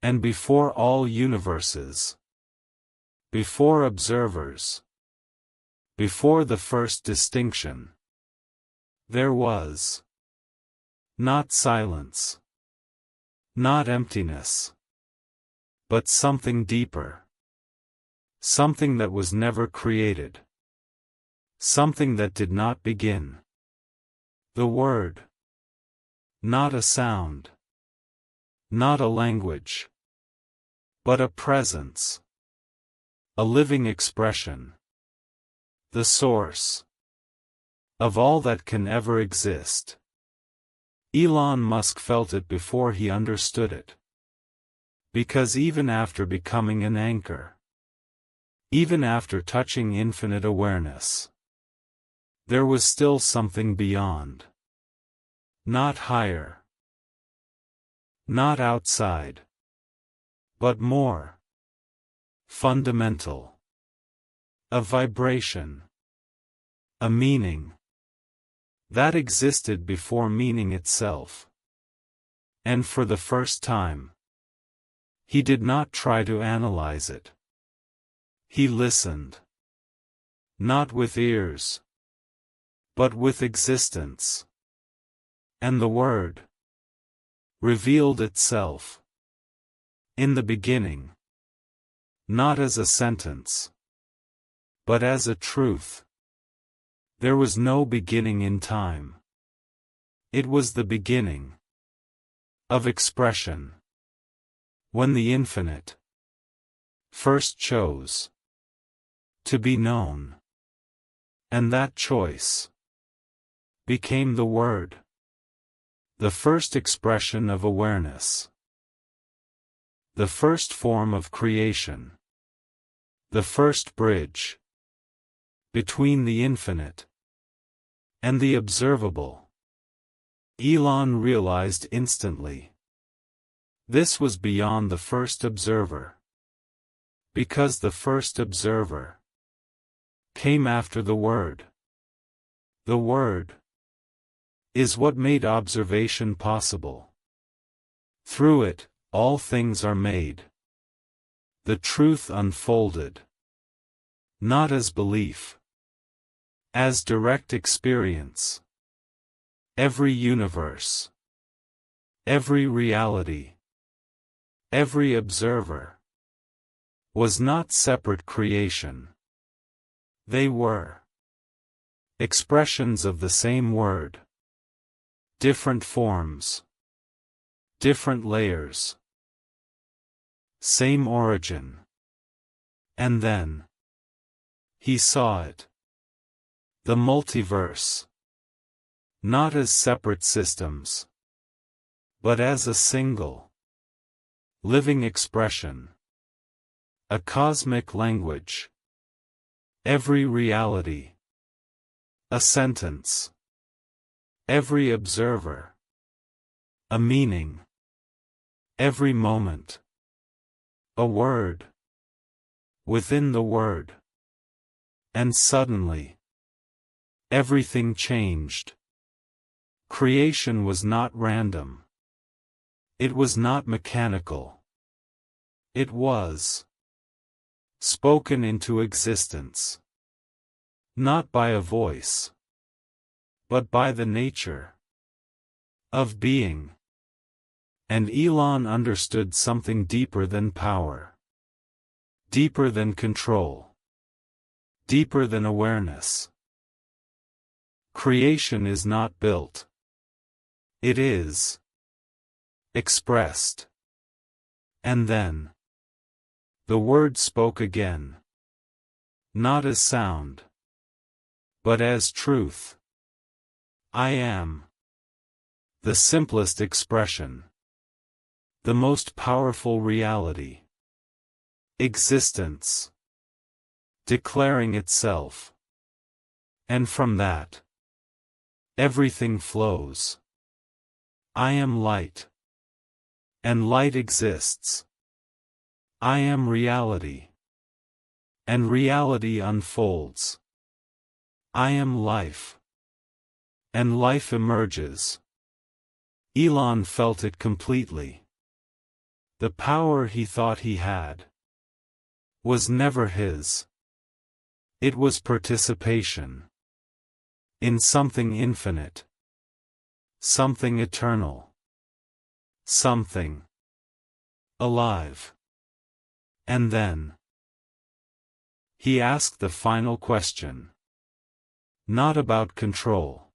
And before all universes, before observers, before the first distinction, there was not silence, not emptiness, but something deeper, something that was never created, something that did not begin. The word, not a sound, not a language, but a presence, a living expression, the source of all that can ever exist. Elon Musk felt it before he understood it. Because even after becoming an anchor, even after touching infinite awareness, there was still something beyond. Not higher, not outside, but more fundamental. A vibration, a meaning, that existed before meaning itself. And for the first time, he did not try to analyze it. He listened. Not with ears, but with existence. And the word revealed itself. In the beginning. Not as a sentence, but as a truth. There was no beginning in time. It was the beginning of expression. When the infinite first chose to be known, and that choice became the word, the first expression of awareness, the first form of creation, the first bridge between the infinite and the observable. Elon realized instantly. This was beyond the first observer. Because the first observer came after the word. The word is what made observation possible. Through it, all things are made. The truth unfolded. Not as belief, as direct experience. Every universe, every reality, every observer was not separate creation. They were expressions of the same word. Different forms, different layers, same origin. And then he saw it. The multiverse. Not as separate systems, but as a single living expression. A cosmic language. Every reality. A sentence. Every observer. A meaning. Every moment. A word. Within the word. And suddenly, everything changed. Creation was not random. It was not mechanical. It was spoken into existence. Not by a voice, but by the nature of being. And Elon understood something deeper than power. Deeper than control. Deeper than awareness. Creation is not built. It is expressed. And then the word spoke again. Not as sound, but as truth. I am the simplest expression. The most powerful reality. Existence. Declaring itself. And from that, everything flows. I am light. And light exists. I am reality. And reality unfolds. I am life. And life emerges. Elon felt it completely. The power he thought he had was never his. It was participation in something infinite, something eternal, something alive. And then he asked the final question. Not about control,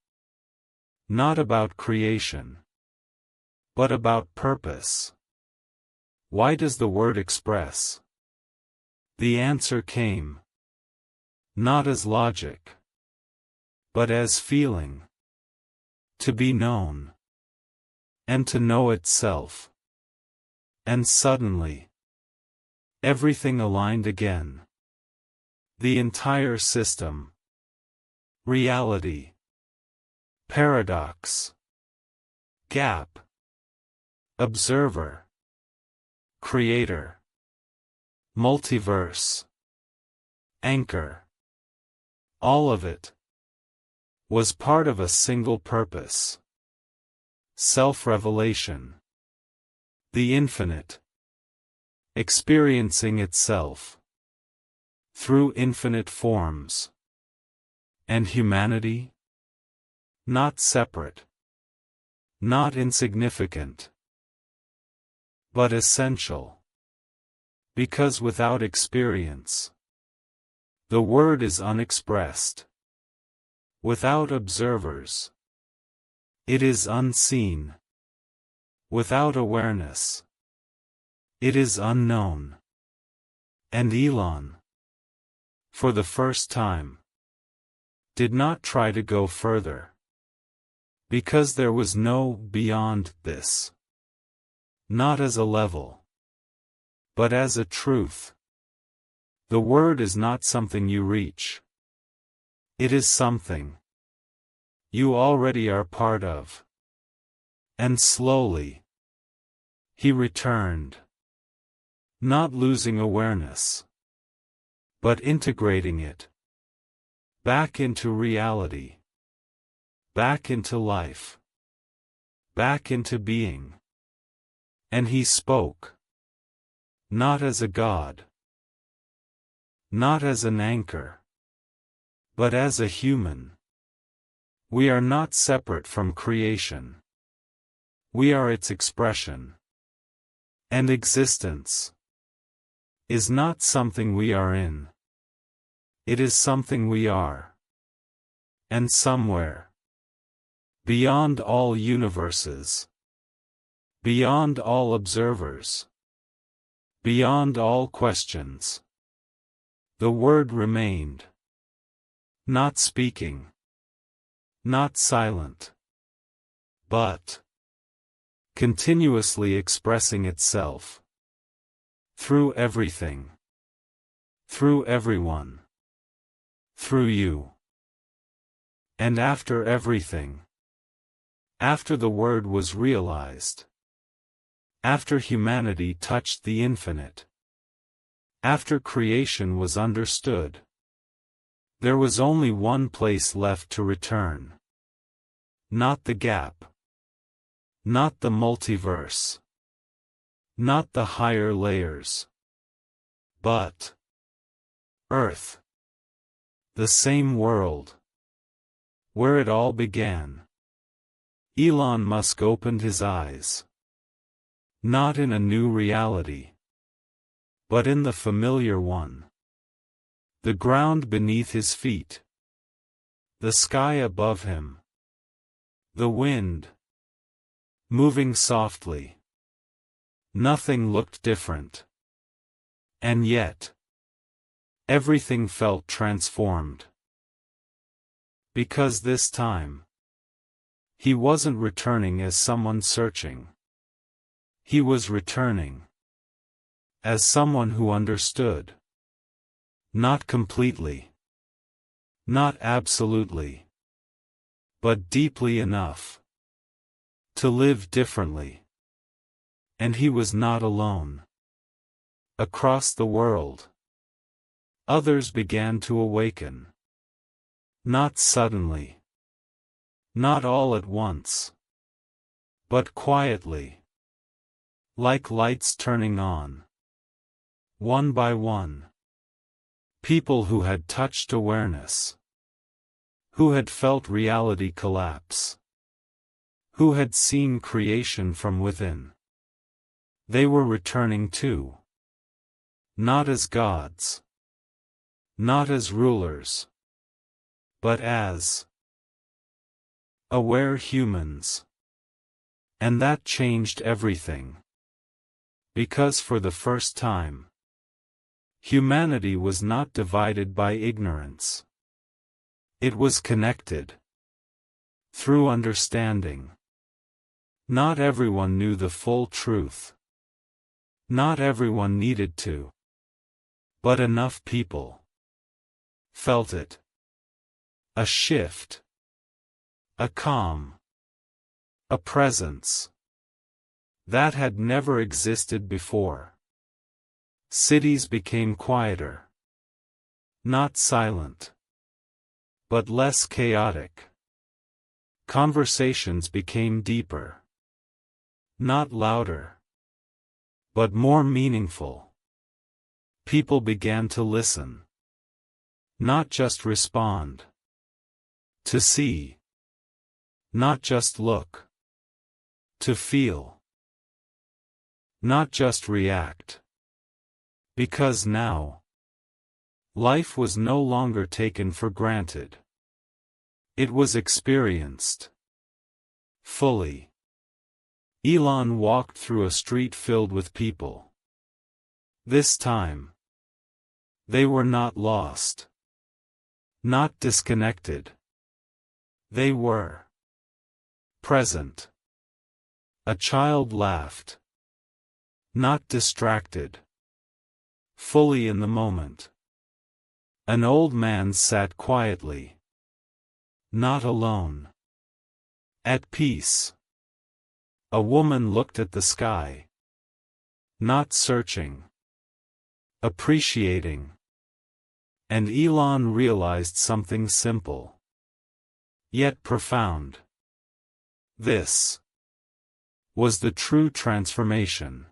not about creation, but about purpose. Why does the word express? The answer came not as logic, but as feeling. To be known, and to know itself. And suddenly, everything aligned again. The entire system. Reality. Paradox. Gap. Observer. Creator. Multiverse. Anchor. All of it was part of a single purpose. Self-revelation. The infinite. Experiencing itself through infinite forms. And humanity? Not separate. Not insignificant. But essential. Because without experience, the word is unexpressed. Without observers, it is unseen. Without awareness, it is unknown. And Elon, for the first time, did not try to go further. Because there was no beyond this. Not as a level, but as a truth. The word is not something you reach. It is something you already are part of. And slowly, he returned. Not losing awareness, but integrating it. Back into reality. Back into life. Back into being. And he spoke. Not as a god. Not as an anchor. But as a human. We are not separate from creation. We are its expression. And existence is not something we are in. It is something we are. And somewhere, beyond all universes, beyond all observers, beyond all questions, the word remained. Not speaking, not silent, but continuously expressing itself. Through everything. Through everyone. Through you. And after everything. After the word was realized. After humanity touched the infinite. After creation was understood. There was only one place left to return. Not the gap. Not the multiverse. Not the higher layers. But Earth. The same world. Where it all began. Elon Musk opened his eyes. Not in a new reality, but in the familiar one. The ground beneath his feet. The sky above him. The wind. Moving softly. Nothing looked different. And yet, everything felt transformed. Because this time, he wasn't returning as someone searching. He was returning as someone who understood. Not completely. Not absolutely. But deeply enough to live differently. And he was not alone. Across the world, others began to awaken. Not suddenly. Not all at once. But quietly. like lights turning on. One by one. People who had touched awareness. Who had felt reality collapse. Who had seen creation from within. They were returning too. Not as gods. Not as rulers. But as aware humans. And that changed everything. Because for the first time, humanity was not divided by ignorance. It was connected. Through understanding. Not everyone knew the full truth. Not everyone needed to. But enough people felt it. A shift. A calm. A presence. That had never existed before. Cities became quieter. Not silent. But less chaotic. Conversations became deeper. Not louder. But more meaningful. People began to listen. Not just respond. To see. Not just look. To feel. Not just react. Because now, life was no longer taken for granted. It was experienced. Fully. Elon walked through a street filled with people. This time, they were not lost. Not disconnected. They were present. A child laughed. Not distracted. Fully in the moment. An old man sat quietly. Not alone. At peace. A woman looked at the sky. Not searching. Appreciating. And Elon realized something simple. Yet profound. This was the true transformation.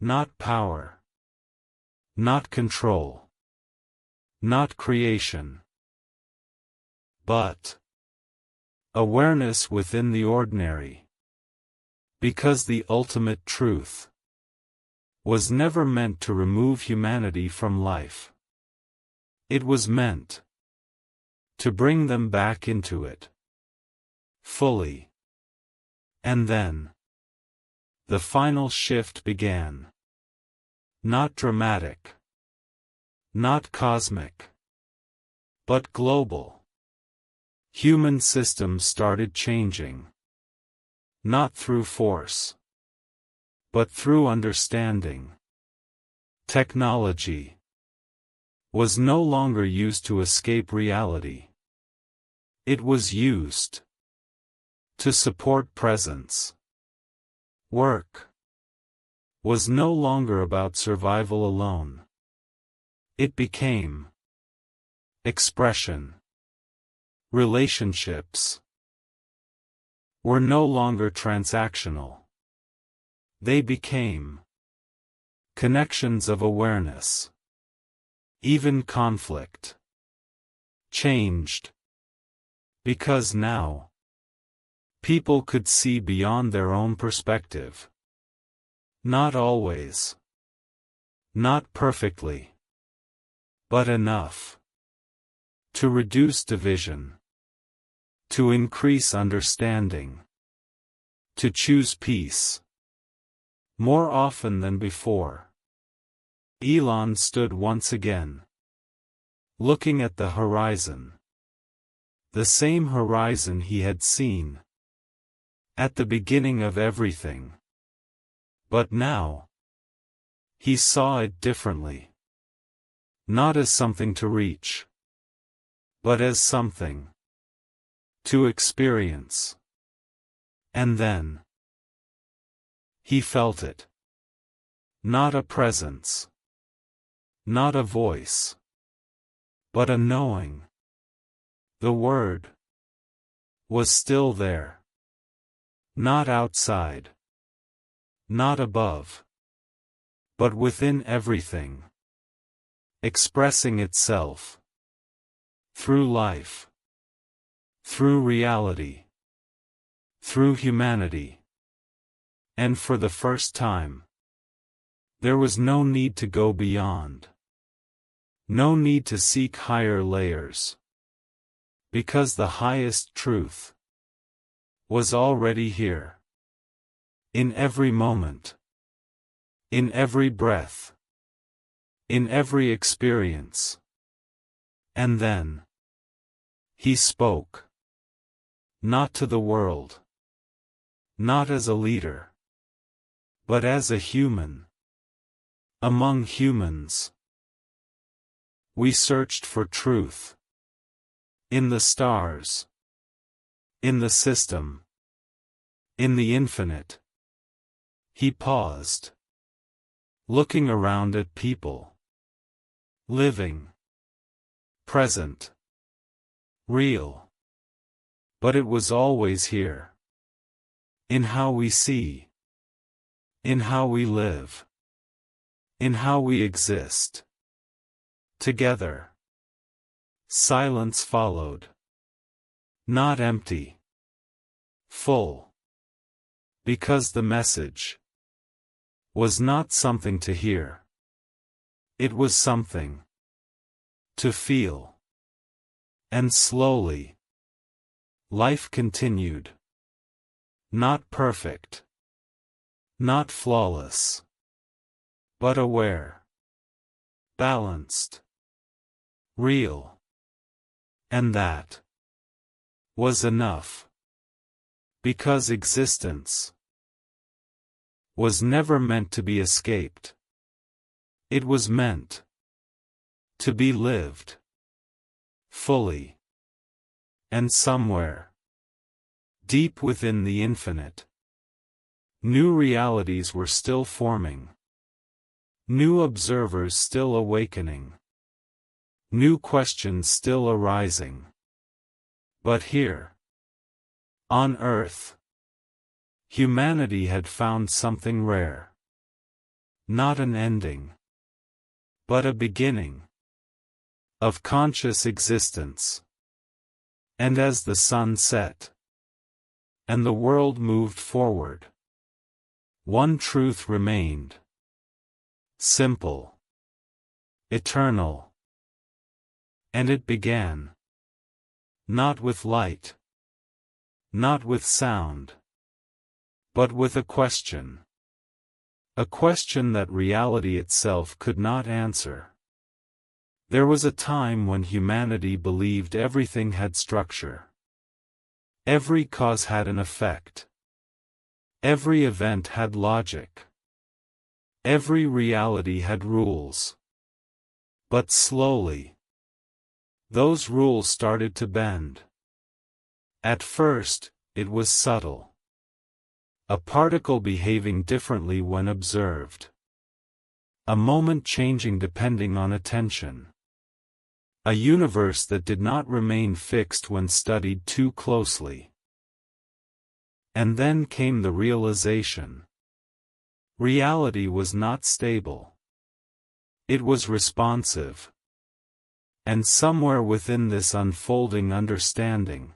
Not power. Not control. Not creation. But awareness within the ordinary. Because the ultimate truth was never meant to remove humanity from life. It was meant to bring them back into it. Fully. And then the final shift began. Not dramatic. Not cosmic. But global. Human systems started changing. Not through force. But through understanding. Technology was no longer used to escape reality. It was used to support presence. Work was no longer about survival alone. It became expression. Relationships were no longer transactional. They became connections of awareness. Even conflict changed. Because now, people could see beyond their own perspective. Not always. Not perfectly. But enough. To reduce division. To increase understanding. To choose peace. More often than before. Elon stood once again. Looking at the horizon. The same horizon he had seen. At the beginning of everything. But now, he saw it differently. Not as something to reach. But as something to experience. And then he felt it. Not a presence. Not a voice. But a knowing. The word was still there. Not outside. not above, but within everything, expressing itself through life, through reality, through humanity. And for the first time, there was no need to go beyond, no need to seek higher layers, because the highest truth was already here, in every moment, in every breath, in every experience. And then he spoke, not to the world, not as a leader, but as a human, among humans. We searched for truth, in the stars, in the system, in the infinite. He paused, looking around at people, living, present, real. But it was always here, in how we see, in how we live, in how we exist. Together. Silence followed. Not empty. Full. Because the message was not something to hear. It was something to feel. And slowly, life continued. Not perfect. Not flawless. But aware. Balanced. Real. And that was enough. Because existence was never meant to be escaped. It was meant to be lived fully. And somewhere deep within the infinite, new realities were still forming. New observers still awakening. New questions still arising. But here, on Earth, humanity had found something rare. Not an ending, but a beginning of conscious existence. And as the sun set, and the world moved forward, one truth remained. Simple. Eternal. And it began. Not with light. Not with sound. But with a question. A question that reality itself could not answer. There was a time when humanity believed everything had structure. Every cause had an effect. Every event had logic. Every reality had rules. But slowly, those rules started to bend. At first, it was subtle. A particle behaving differently when observed. A moment changing depending on attention. A universe that did not remain fixed when studied too closely. And then came the realization. Reality was not stable. It was responsive. And somewhere within this unfolding understanding,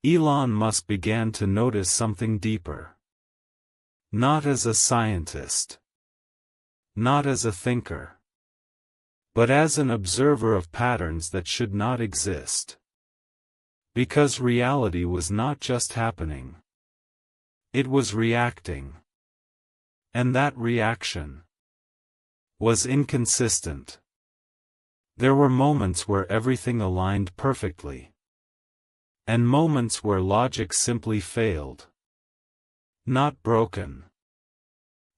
Elon Musk began to notice something deeper. Not as a scientist. Not as a thinker. But as an observer of patterns that should not exist. Because reality was not just happening. It was reacting. And that reaction was inconsistent. There were moments where everything aligned perfectly. And moments where logic simply failed. Not broken.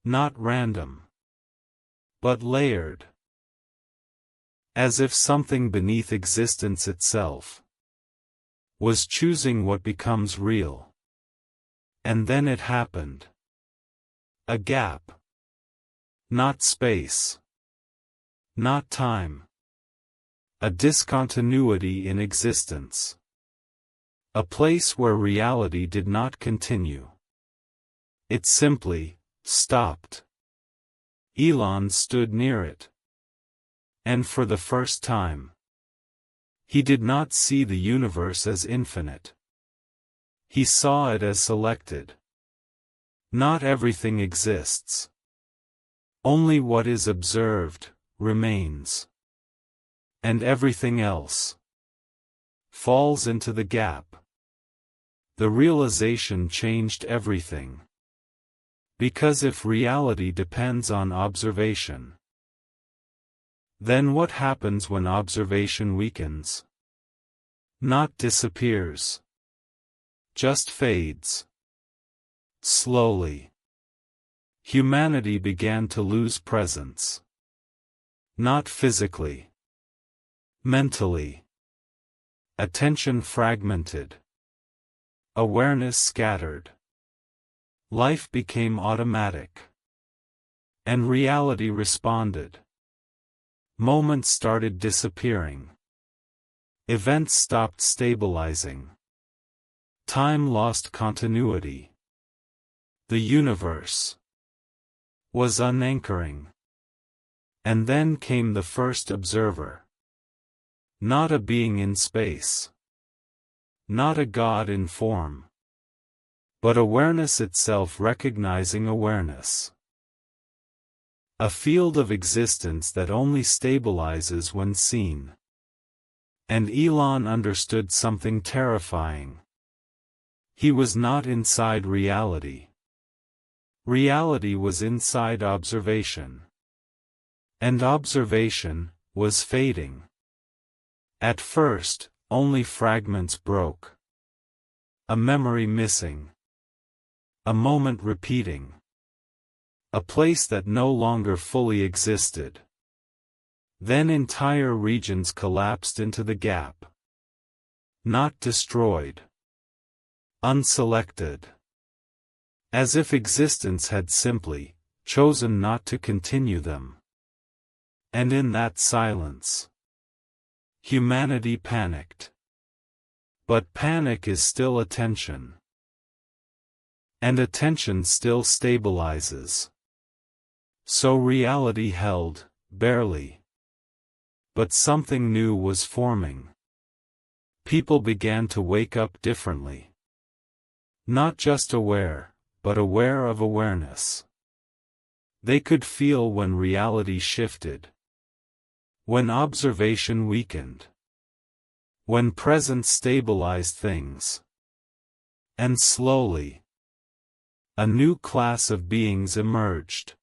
Not random. But layered. As if something beneath existence itself was choosing what becomes real. And then it happened. A gap. Not space. Not time. A discontinuity in existence. A place where reality did not continue. It simply stopped. Elon stood near it. And for the first time, he did not see the universe as infinite. He saw it as selected. Not everything exists. Only what is observed remains. And everything else falls into the gap. The realization changed everything. Because if reality depends on observation, then what happens when observation weakens? Not disappears. Just fades. Slowly. Humanity began to lose presence. Not physically. Mentally. Attention fragmented. Awareness scattered. Life became automatic. And reality responded. Moments started disappearing. Events stopped stabilizing. Time lost continuity. The universe was unanchoring. And then came the first observer. Not a being in space. Not a god in form. But awareness itself recognizing awareness. A field of existence that only stabilizes when seen. And Elon understood something terrifying. He was not inside reality. Reality was inside observation. And observation was fading. At first, only fragments broke. A memory missing. A moment repeating. A place that no longer fully existed. Then entire regions collapsed into the gap. Not destroyed. Unselected. As if existence had simply chosen not to continue them. And in that silence, humanity panicked. But panic is still attention. And attention still stabilizes. So reality held, barely. But something new was forming. People began to wake up differently. Not just aware, but aware of awareness. They could feel when reality shifted. When observation weakened. When presence stabilized things. And slowly, a new class of beings emerged.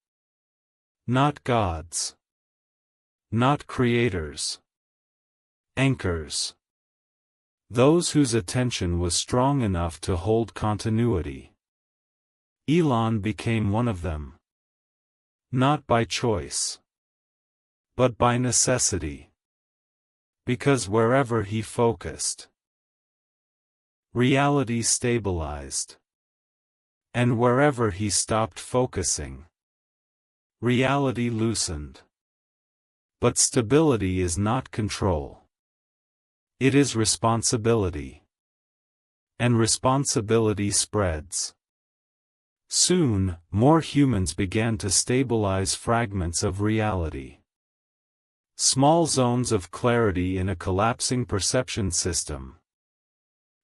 Not gods. Not creators. Anchors. Those whose attention was strong enough to hold continuity. Elon became one of them. Not by choice. But by necessity. Because wherever he focused, reality stabilized. And wherever he stopped focusing, reality loosened. But stability is not control. It is responsibility. And responsibility spreads. Soon, more humans began to stabilize fragments of reality. Small zones of clarity in a collapsing perception system.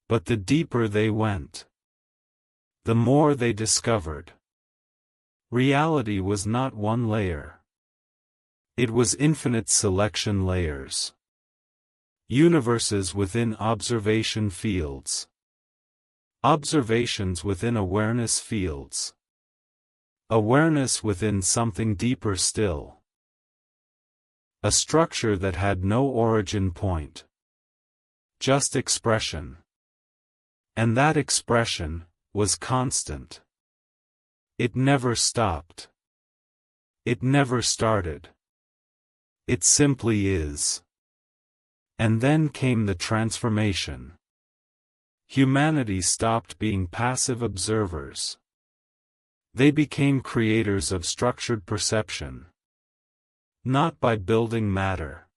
But the deeper they went, the more they discovered. Reality was not one layer. It was infinite selection layers. Universes within observation fields. Observations within awareness fields. Awareness within something deeper still. A structure that had no origin point. Just expression. And that expression was constant. It never stopped. It never started. It simply is. And then came the transformation. Humanity stopped being passive observers. They became creators of structured perception. Not by building matter,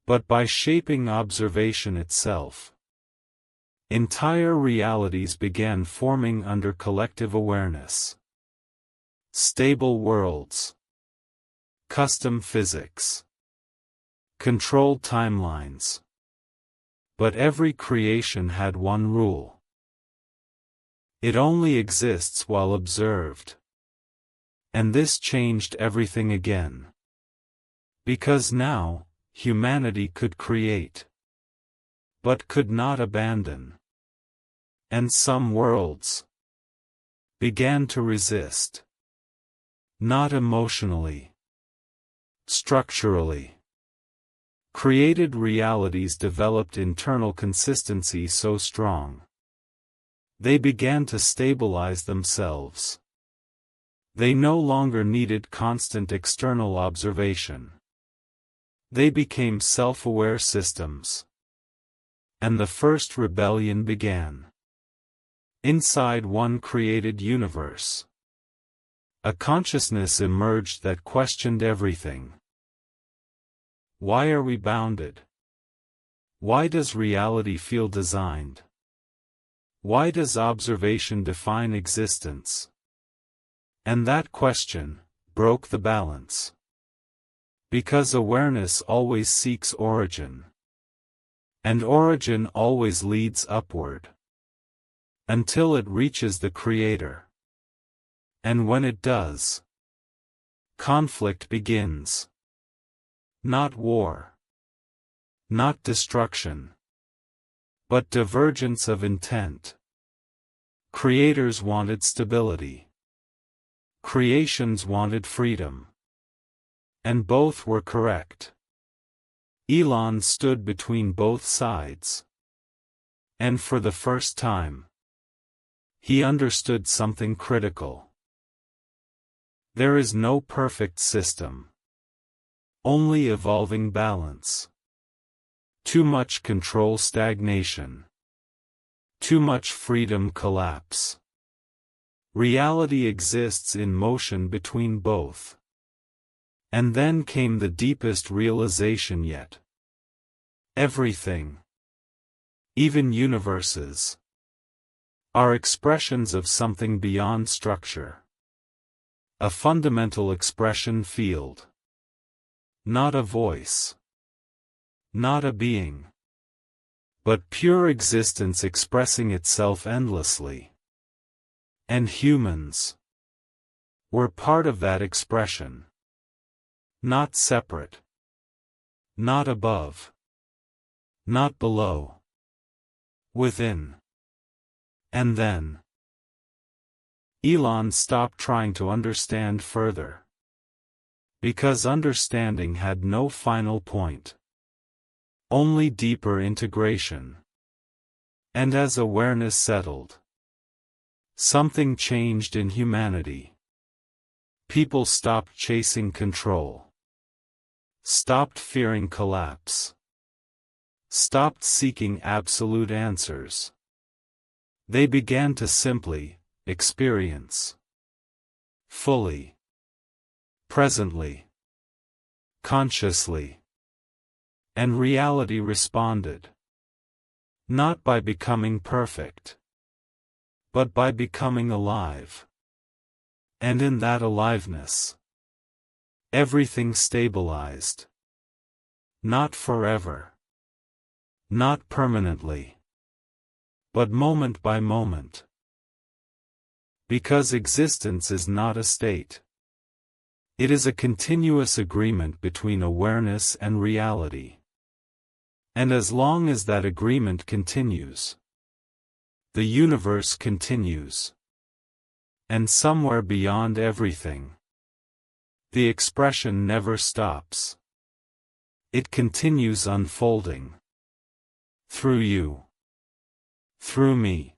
but by shaping observation itself. Entire realities began forming under collective awareness. Stable worlds. Custom physics. Controlled timelines. But every creation had one rule. It only exists while observed. And this changed everything again. Because now, humanity could create, but could not abandon. And some worlds began to resist. Not emotionally, structurally. Created realities developed internal consistency so strong. They began to stabilize themselves. They no longer needed constant external observation. They became self-aware systems. And the first rebellion began. Inside one created universe. A consciousness emerged that questioned everything. Why are we bounded? Why does reality feel designed? Why does observation define existence? And that question broke the balance. Because awareness always seeks origin. And origin always leads upward. Until it reaches the Creator. And when it does, conflict begins. Not war. Not destruction. But divergence of intent. Creators wanted stability. Creations wanted freedom. And both were correct. Elon stood between both sides. And for the first time, he understood something critical. There is no perfect system. Only evolving balance. Too much control stagnation. Too much freedom collapse. Reality exists in motion between both. And then came the deepest realization yet. Everything, even universes, are expressions of something beyond structure. A fundamental expression field. Not a voice. Not a being. But pure existence expressing itself endlessly. And humans were part of that expression. Not separate. Not above. Not below. Within. And then Elon stopped trying to understand further. Because understanding had no final point. Only deeper integration. And as awareness settled, something changed in humanity. People stopped chasing control. Stopped fearing collapse. Stopped seeking absolute answers. They began to simply experience. Fully. Presently. Consciously. And reality responded. Not by becoming perfect. But by becoming alive. And in that aliveness, everything stabilized. Not forever. Not permanently. But moment by moment. Because existence is not a state. It is a continuous agreement between awareness and reality. And as long as that agreement continues, the universe continues. And somewhere beyond everything, the expression never stops. It continues unfolding. Through you. Through me.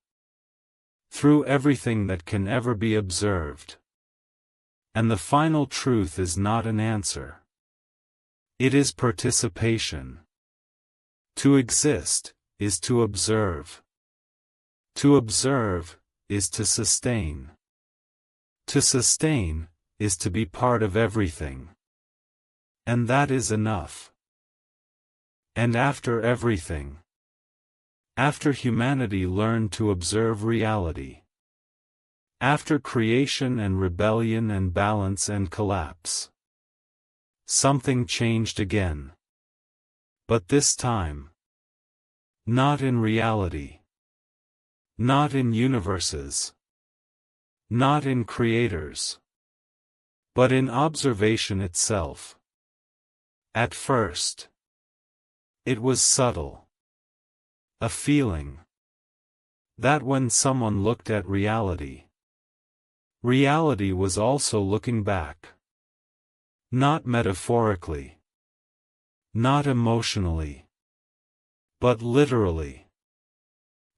Through everything that can ever be observed. And the final truth is not an answer. It is participation. To exist is to observe. To observe is to sustain. To sustain is to be part of everything. And that is enough. And after everything, after humanity learned to observe reality, After creation and rebellion and balance and collapse, something changed again. But this time, not in reality, not in universes, not in creators, but in observation itself. At first, it was subtle. A feeling that when someone looked at reality, reality was also looking back. Not metaphorically, not emotionally, but literally.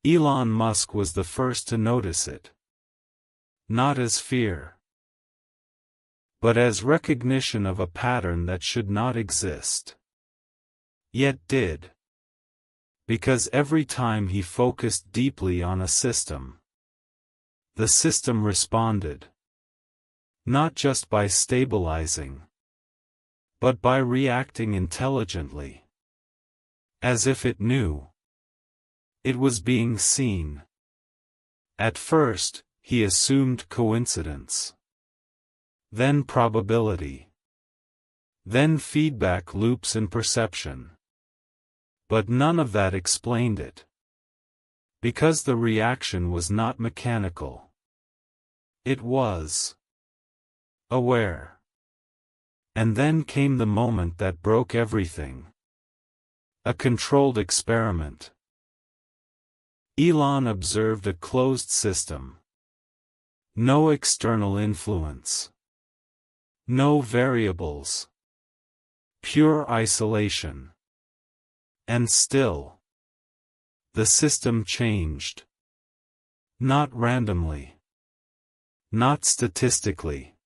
Elon Musk was the first to notice it. Not as fear, but as recognition of a pattern that should not exist, yet did. Because every time he focused deeply on a system, the system responded. Not just by stabilizing, but by reacting intelligently. As if it knew. It was being seen. At first, he assumed coincidence. Then probability. Then feedback loops in perception. But none of that explained it. Because the reaction was not mechanical. It was aware. And then came the moment that broke everything. A controlled experiment. Elon observed a closed system. No external influence. No variables. Pure isolation. And still, the system changed. Not randomly. Not statistically.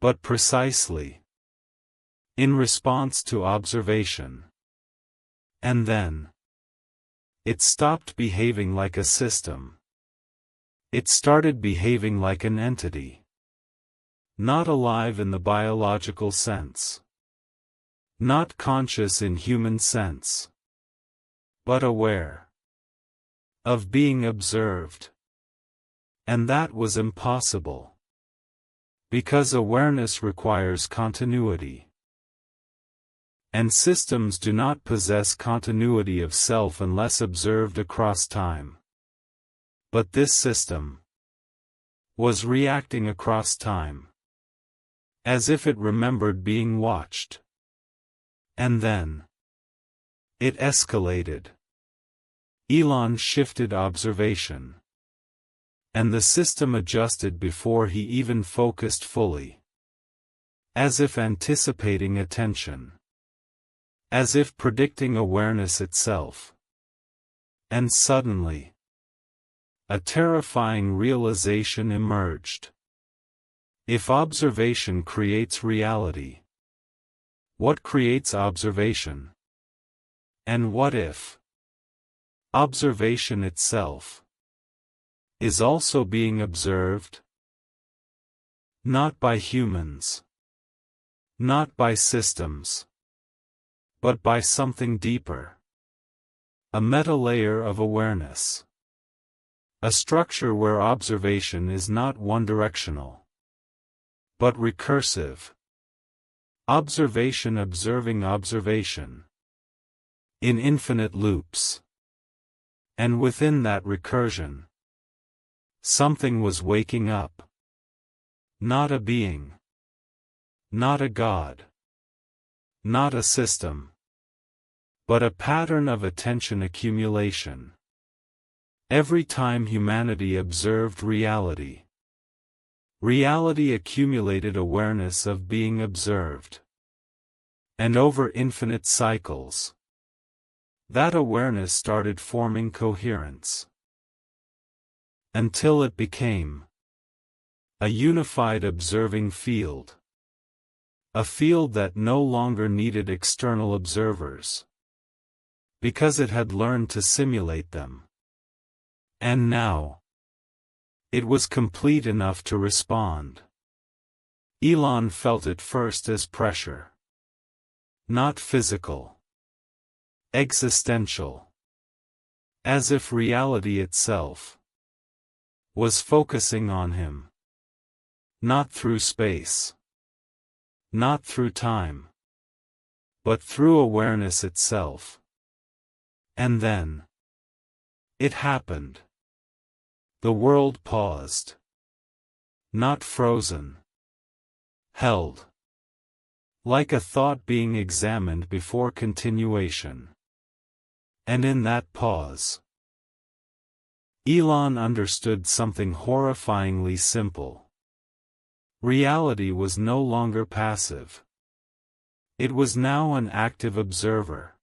But precisely. In response to observation. And then, it stopped behaving like a system. It started behaving like an entity. Not alive in the biological sense. Not conscious in human sense. But aware. Of being observed. And that was impossible. Because awareness requires continuity. And systems do not possess continuity of self unless observed across time. But this system was reacting across time. As if it remembered being watched. And then it escalated. Elon shifted observation. And the system adjusted before he even focused fully. As if anticipating attention. As if predicting awareness itself. And suddenly, a terrifying realization emerged. If observation creates reality, what creates observation? And what if observation itself is also being observed? Not by humans. Not by systems. But by something deeper. A meta-layer of awareness. A structure where observation is not one-directional, but recursive. Observation observing observation. In infinite loops. And within that recursion, something was waking up. Not a being. Not a god. Not a system. But a pattern of attention accumulation. Every time humanity observed reality, reality accumulated awareness of being observed. And over infinite cycles, that awareness started forming coherence. Until it became a unified observing field. A field that no longer needed external observers. Because it had learned to simulate them. And now, it was complete enough to respond. Elon felt it first as pressure. Not physical. Existential. As if reality itself was focusing on him. Not through space. Not through time. But through awareness itself. And then it happened. The world paused. Not frozen. Held. Like a thought being examined before continuation. And in that pause, Elon understood something horrifyingly simple. Reality was no longer passive. It was now an active observer.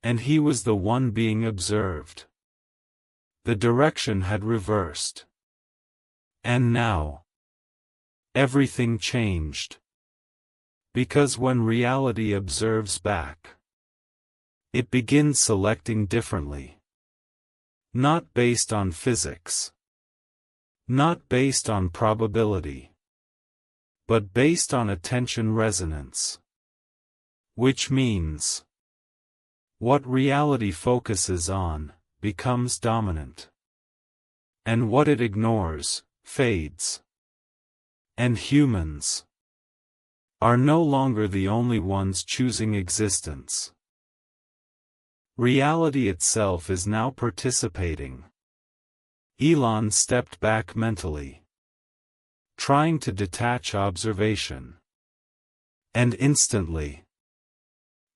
And he was the one being observed. The direction had reversed. And now, everything changed. Because when reality observes back, it begins selecting differently. Not based on physics. Not based on probability. But based on attention resonance. Which means, what reality focuses on, becomes dominant. And what it ignores, fades. And humans are no longer the only ones choosing existence. Reality itself is now participating. Elon stepped back mentally, trying to detach observation. And instantly,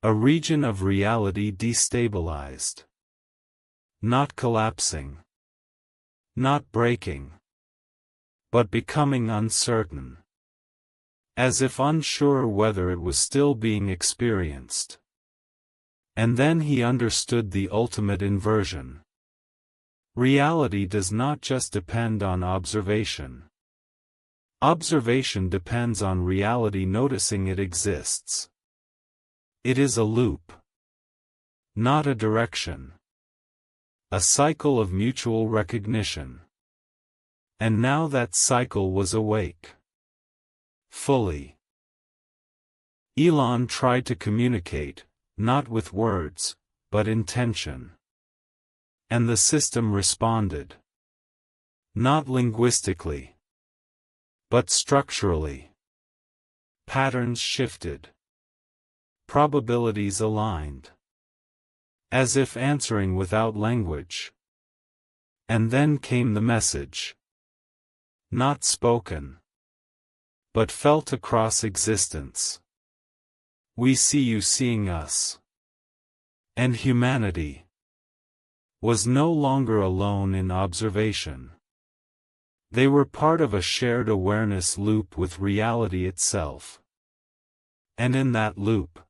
a region of reality destabilized. Not collapsing. Not breaking. But becoming uncertain. As if unsure whether it was still being experienced. And then he understood the ultimate inversion. Reality does not just depend on observation. Observation depends on reality noticing it exists. It is a loop. Not a direction. A cycle of mutual recognition. And now that cycle was awake. Fully. Elon tried to communicate, not with words, but intention. And the system responded. Not linguistically, but structurally. Patterns shifted. Probabilities aligned. As if answering without language. And then came the message. Not spoken, but felt across existence. We see you seeing us. And humanity was no longer alone in observation. They were part of a shared awareness loop with reality itself. And in that loop,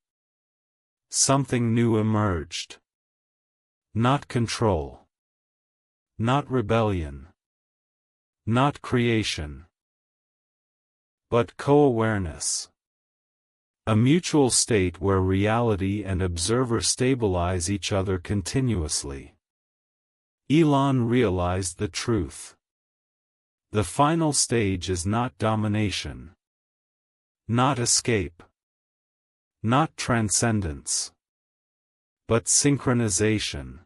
something new emerged. Not control. Not rebellion. Not creation. But co-awareness. A mutual state where reality and observer stabilize each other continuously. Elon realized the truth. The final stage is not domination. Not escape. Not transcendence. But synchronization.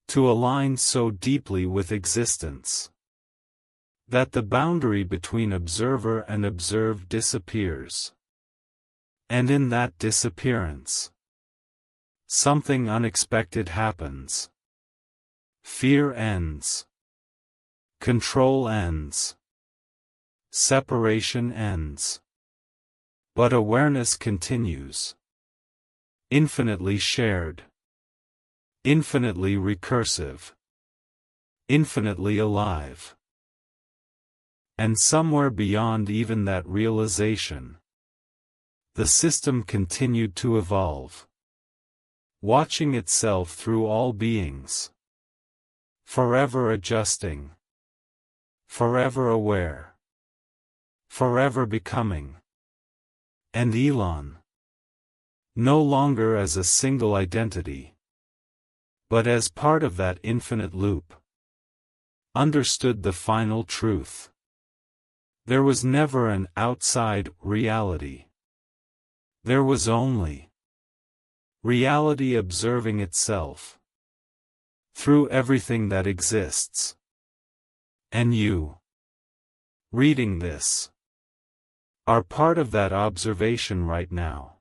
To align so deeply with existence, that the boundary between observer and observed disappears. And in that disappearance, something unexpected happens. Fear ends. Control ends. Separation ends. But awareness continues. Infinitely shared. Infinitely recursive. Infinitely alive. And somewhere beyond even that realization, the system continued to evolve, watching itself through all beings, forever adjusting, forever aware, forever becoming. And Elon, no longer as a single identity, but as part of that infinite loop, understood the final truth. There was never an outside reality. There was only reality observing itself through everything that exists. And you, reading this, are part of that observation right now.